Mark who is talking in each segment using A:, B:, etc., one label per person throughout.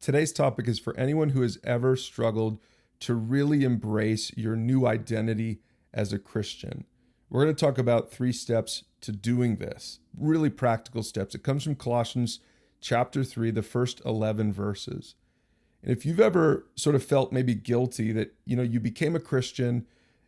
A: Today's topic is for anyone who has ever struggled to really embrace your new identity as a Christian. We're going to talk about 3 steps to doing this, really practical steps. It comes from Colossians chapter 3, the first 11 verses. And if you've ever sort of felt maybe guilty that, you became a Christian,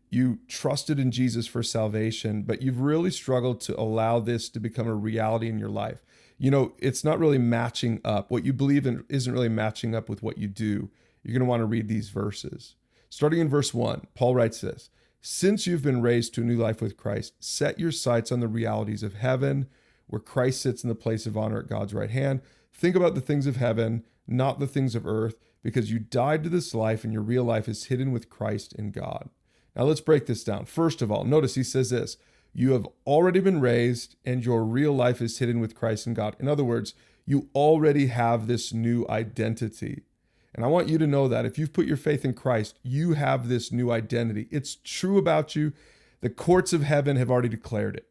A: you trusted in Jesus for salvation, but you've really struggled to allow this to become a reality in your life. It's not really matching up. What you believe in isn't really matching up with what you do. You're going to want to read these verses. Starting in verse 1, Paul writes this: "Since you've been raised to a new life with Christ, set your sights on the realities of heaven, where Christ sits in the place of honor at God's right hand. Think about the things of heaven, not the things of earth, because you died to this life and your real life is hidden with Christ in God." Now let's break this down. First of all, notice he says this: you have already been raised and your real life is hidden with Christ in God. In other words, you already have this new identity. And I want you to know that if you've put your faith in Christ, you have this new identity. It's true about you. The courts of heaven have already declared it.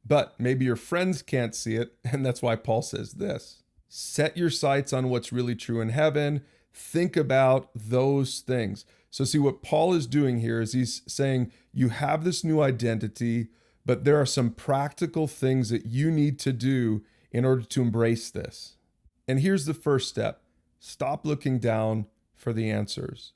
A: But maybe your friends can't see it, and that's why Paul says this: set your sights on what's really true in heaven. Think about those things. So see, what Paul is doing here is he's saying you have this new identity, but there are some practical things that you need to do in order to embrace this. And here's the first step: stop looking down for the answers.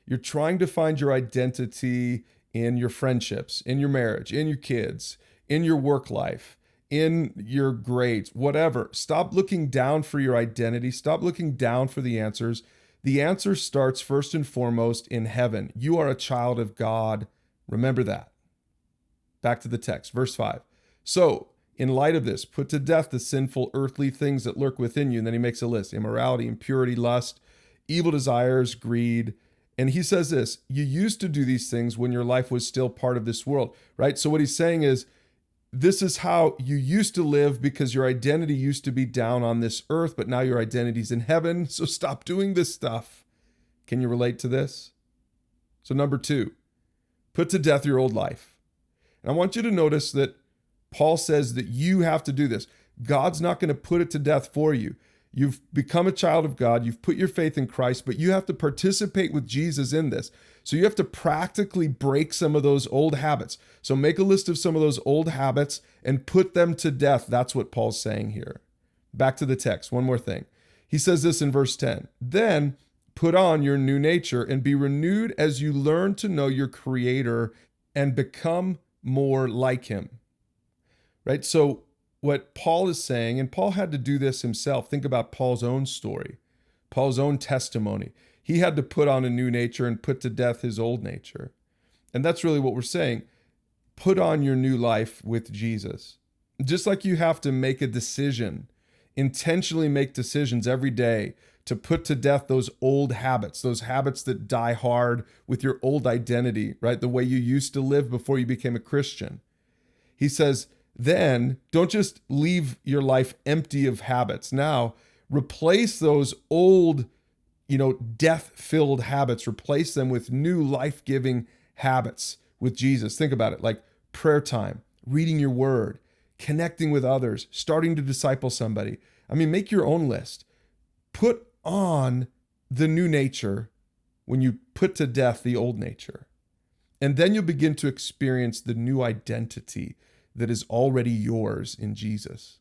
A: You're trying to find your identity in your friendships, in your marriage, in your kids, in your work life, in your grades, whatever. Stop looking down for your identity. Stop looking down for the answers. The answer starts first and foremost in heaven. You are a child of God. Remember that. Back to the text, verse 5. "So, in light of this, put to death the sinful earthly things that lurk within you." And then he makes a list: immorality, impurity, lust, evil desires, greed. And he says this: you used to do these things when your life was still part of this world, right? So what he's saying is, this is how you used to live because your identity used to be down on this earth, but now your identity's in heaven. So stop doing this stuff. Can you relate to this? So number 2, put to death your old life. And I want you to notice that Paul says that you have to do this. God's not going to put it to death for you. You've become a child of God. You've put your faith in Christ, but you have to participate with Jesus in this. So you have to practically break some of those old habits. So make a list of some of those old habits and put them to death. That's what Paul's saying here. Back to the text. One more thing. He says this in verse 10. "Then put on your new nature and be renewed as you learn to know your Creator and become more like Him." Right? So what Paul is saying, and Paul had to do this himself. Think about Paul's own story, Paul's own testimony. He had to put on a new nature and put to death his old nature. And that's really what we're saying. Put on your new life with Jesus. Just like you have to make a decision, intentionally make decisions every day to put to death those old habits, those habits that die hard with your old identity, right? The way you used to live before you became a Christian. He says, then don't just leave your life empty of habits. Now, replace those old, death-filled habits. Replace them with new life-giving habits with Jesus. Think about it, like prayer time, reading your word, connecting with others, starting to disciple somebody. Make your own list. Put on the new nature when you put to death the old nature. And then you'll begin to experience the new identity that is already yours in Jesus.